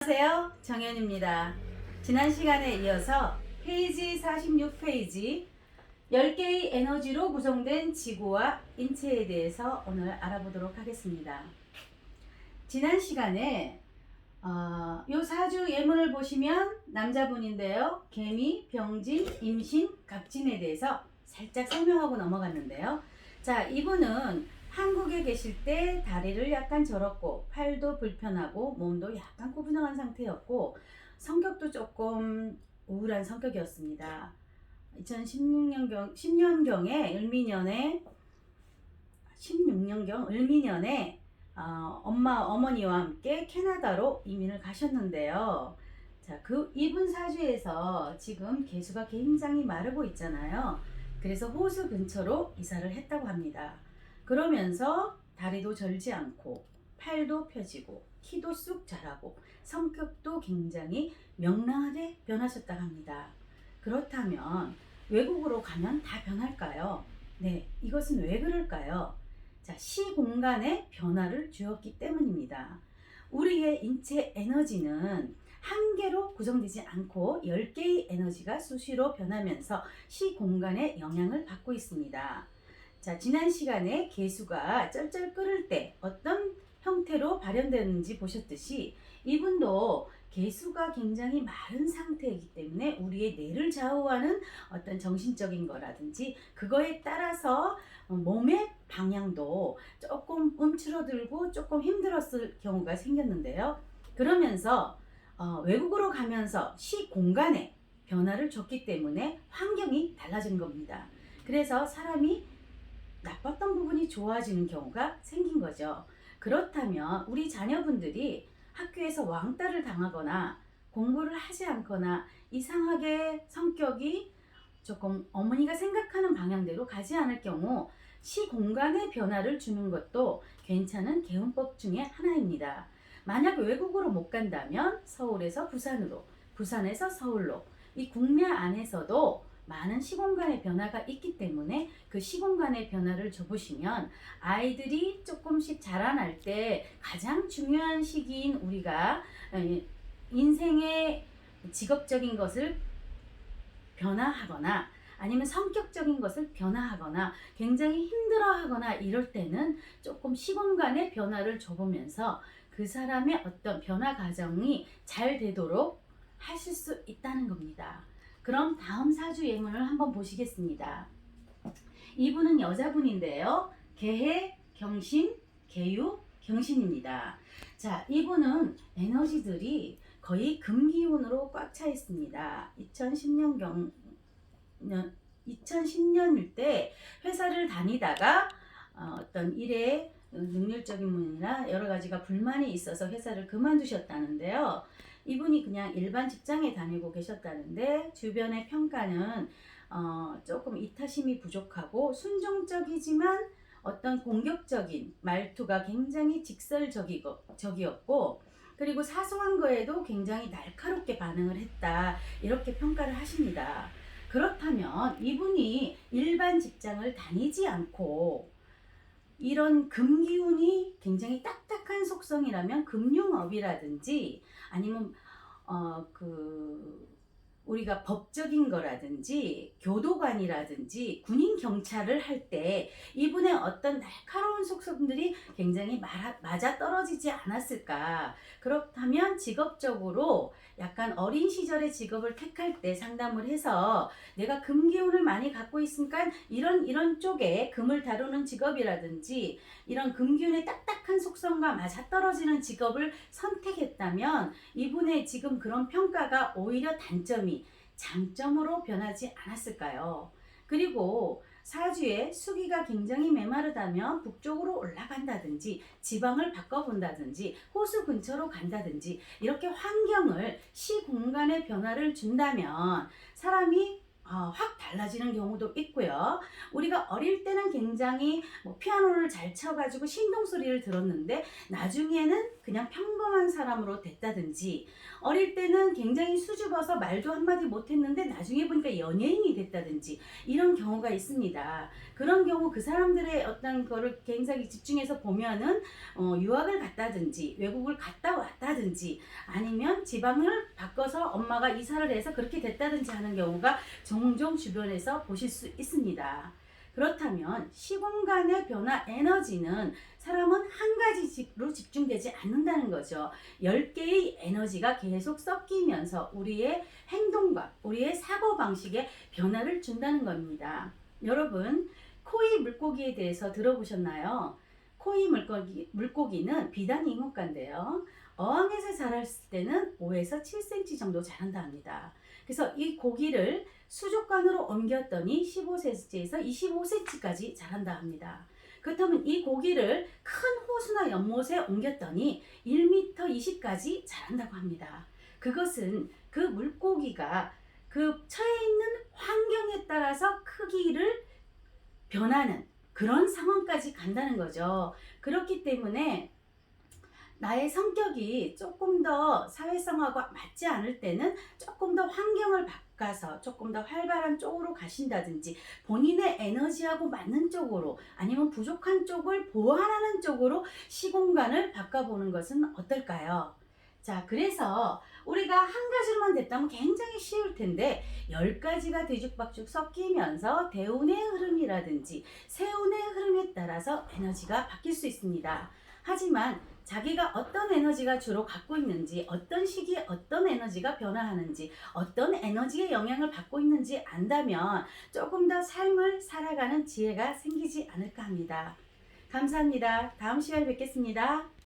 안녕하세요. 정현입니다. 지난 시간에 이어서 페이지 46페이지 10개의 에너지로 구성된 지구와 인체에 대해서 오늘 알아보도록 하겠습니다. 지난 시간에 요 사주 예문을 보시면 남자분인데요. 개미, 병진, 임신, 갑진에 대해서 살짝 설명하고 넘어갔는데요. 자, 이분은 한국에 계실 때 다리를 약간 절었고 팔도 불편하고 몸도 약간 꼬부정한 상태였고 성격도 조금 우울한 성격이었습니다. 10년경에 을미년에 16년경 을미년에 어머니와 함께 캐나다로 이민을 가셨는데요. 자, 이분 사주에서 지금 개수가 굉장히 마르고 있잖아요. 그래서 호수 근처로 이사를 했다고 합니다. 그러면서 다리도 절지 않고 팔도 펴지고 키도 쑥 자라고 성격도 굉장히 명랑하게 변하셨다고 합니다. 그렇다면 외국으로 가면 다 변할까요? 네, 이것은 왜 그럴까요? 자, 시공간의 변화를 주었기 때문입니다. 우리의 인체 에너지는 한 개로 구성되지 않고 10개의 에너지가 수시로 변하면서 시공간의 영향을 받고 있습니다. 자, 지난 시간에 개수가 쩔쩔 끓을 때 어떤 형태로 발현되는지 보셨듯이 이분도 개수가 굉장히 마른 상태이기 때문에 우리의 뇌를 좌우하는 어떤 정신적인 거라든지 그거에 따라서 몸의 방향도 조금 움츠러들고 조금 힘들었을 경우가 생겼는데요. 그러면서 외국으로 가면서 시공간에 변화를 줬기 때문에 환경이 달라진 겁니다. 그래서 사람이 나빴던 부분이 좋아지는 경우가 생긴 거죠. 그렇다면 우리 자녀분들이 학교에서 왕따를 당하거나 공부를 하지 않거나 이상하게 성격이 조금 어머니가 생각하는 방향대로 가지 않을 경우 시공간의 변화를 주는 것도 괜찮은 개운법 중에 하나입니다. 만약 외국으로 못 간다면 서울에서 부산으로, 부산에서 서울로, 이 국내 안에서도 많은 시공간의 변화가 있기 때문에 그 시공간의 변화를 줘보시면 아이들이 조금씩 자라날 때 가장 중요한 시기인 우리가 인생의 직업적인 것을 변화하거나 아니면 성격적인 것을 변화하거나 굉장히 힘들어하거나 이럴 때는 조금 시공간의 변화를 줘보면서 그 사람의 어떤 변화 과정이 잘 되도록 하실 수 있다는 겁니다. 그럼 다음 사주 예문을 한번 보시겠습니다. 이분은 여자분인데요. 개해, 경신, 개유, 경신입니다. 자, 이분은 에너지들이 거의 금기운으로 꽉 차 있습니다. 2010년일 때 회사를 다니다가 어떤 일에 능률적인 문이나 여러 가지가 불만이 있어서 회사를 그만두셨다는데요. 이분이 그냥 일반 직장에 다니고 계셨다는데 주변의 평가는 조금 이타심이 부족하고 순종적이지만 어떤 공격적인 말투가 굉장히 직설적이었고 그리고 사소한 거에도 굉장히 날카롭게 반응을 했다 이렇게 평가를 하십니다. 그렇다면 이분이 일반 직장을 다니지 않고 이런 금기운이 굉장히 딱딱한 속성이라면 금융업이라든지 아니면 우리가 법적인 거라든지 교도관이라든지 군인 경찰을 할 때 이분의 어떤 날카로운 속성들이 굉장히 맞아 떨어지지 않았을까. 그렇다면 직업적으로 약간 어린 시절의 직업을 택할 때 상담을 해서 내가 금기운을 많이 갖고 있으니까 이런 쪽에 금을 다루는 직업이라든지 이런 금기운의 딱딱한 속성과 맞아떨어지는 직업을 선택했다면 이분의 지금 그런 평가가 오히려 단점이 장점으로 변하지 않았을까요? 그리고 사주에 수기가 굉장히 메마르다면 북쪽으로 올라간다든지 지방을 바꿔본다든지 호수 근처로 간다든지 이렇게 환경을 시공간의 변화를 준다면 사람이 확 달라지는 경우도 있고요. 우리가 어릴 때는 굉장히 피아노를 잘 쳐가지고 신동 소리를 들었는데 나중에는 그냥 평범한 사람으로 됐다든지, 어릴 때는 굉장히 수줍어서 말도 한마디 못했는데 나중에 보니까 연예인이 됐다든지, 이런 경우가 있습니다. 그런 경우 그 사람들의 어떤 거를 굉장히 집중해서 보면은 유학을 갔다든지 외국을 갔다 왔다든지, 아니면 지방을 바꿔서 엄마가 이사를 해서 그렇게 됐다든지 하는 경우가 종종 주변에서 보실 수 있습니다. 그렇다면 시공간의 변화 에너지는 사람은 한 가지로 집중되지 않는다는 거죠. 10개의 에너지가 계속 섞이면서 우리의 행동과 우리의 사고방식에 변화를 준다는 겁니다. 여러분, 코이 물고기에 대해서 들어보셨나요? 코이 물고기는 비단 잉어과인데요. 어항에서 자랐을 때는 5에서 7cm 정도 자란다 합니다. 그래서 이 고기를 수족관으로 옮겼더니 15cm에서 25cm까지 자란다 합니다. 그렇다면 이 고기를 큰 호수나 연못에 옮겼더니 1m 20까지 자란다고 합니다. 그것은 그 물고기가 그 처해 있는 환경에 따라서 크기를 변하는 그런 상황까지 간다는 거죠. 그렇기 때문에 나의 성격이 조금 더 사회성하고 맞지 않을 때는 조금 더 환경을 바꿔서 조금 더 활발한 쪽으로 가신다든지, 본인의 에너지하고 맞는 쪽으로, 아니면 부족한 쪽을 보완하는 쪽으로 시공간을 바꿔보는 것은 어떨까요? 자, 그래서 우리가 한 가지로만 됐다면 굉장히 쉬울 텐데 10가지가 뒤죽박죽 섞이면서 대운의 흐름이라든지 세운의 흐름에 따라서 에너지가 바뀔 수 있습니다. 하지만 자기가 어떤 에너지가 주로 갖고 있는지, 어떤 시기에 어떤 에너지가 변화하는지, 어떤 에너지의 영향을 받고 있는지 안다면 조금 더 삶을 살아가는 지혜가 생기지 않을까 합니다. 감사합니다. 다음 시간에 뵙겠습니다.